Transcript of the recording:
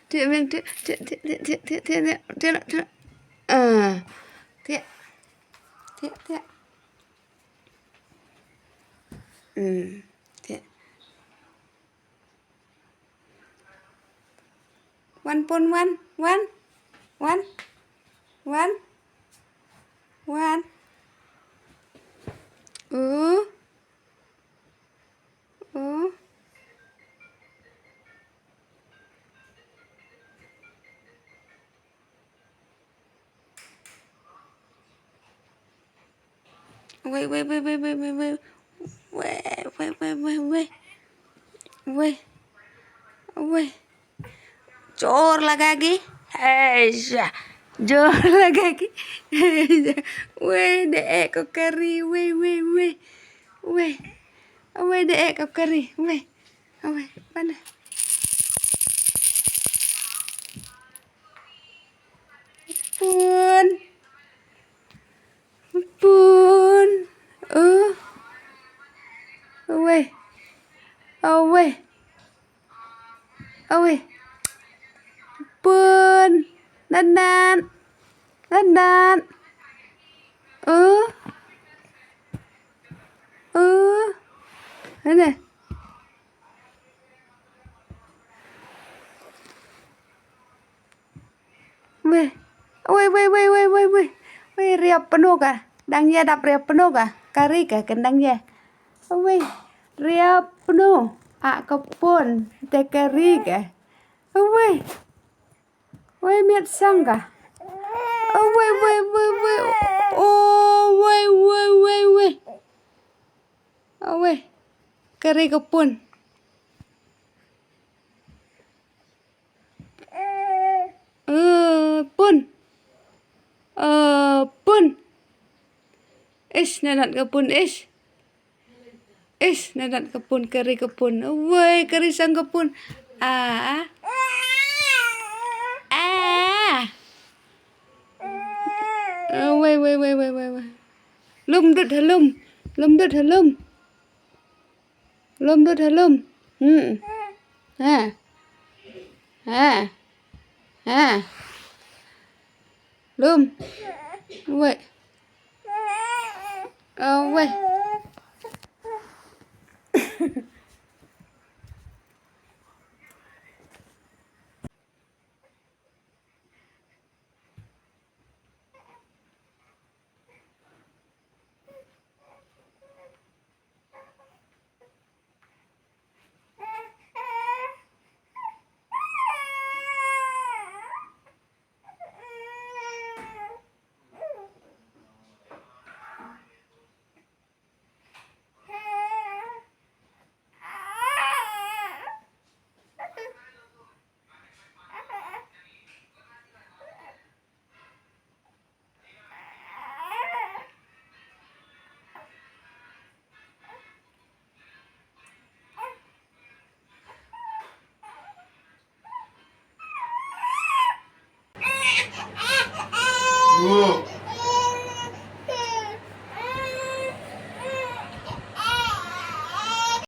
Dia bilang dia. Ah, dia. Dia. One pun one. Wait. जोर lagi. Joor lagi. Weh, dek kau kari. Weh. Weh, dek kau kari. Weh, mana? Pun. Weh. Pun. Dandan. Mana? Weh, riap penuh kah? Dangnya dap riap penuh kah? Kari kah kendangnya? Weh, riap penuh. Kepun, teh kari kah? Weh, miat sang kah? Weh. Weh, kari kepun. Pun. Nadat kepun nadat kepun, kari kepun. Weh, kari sang kepun. Weh. Lum dut halum. Lum. Weh. Weh.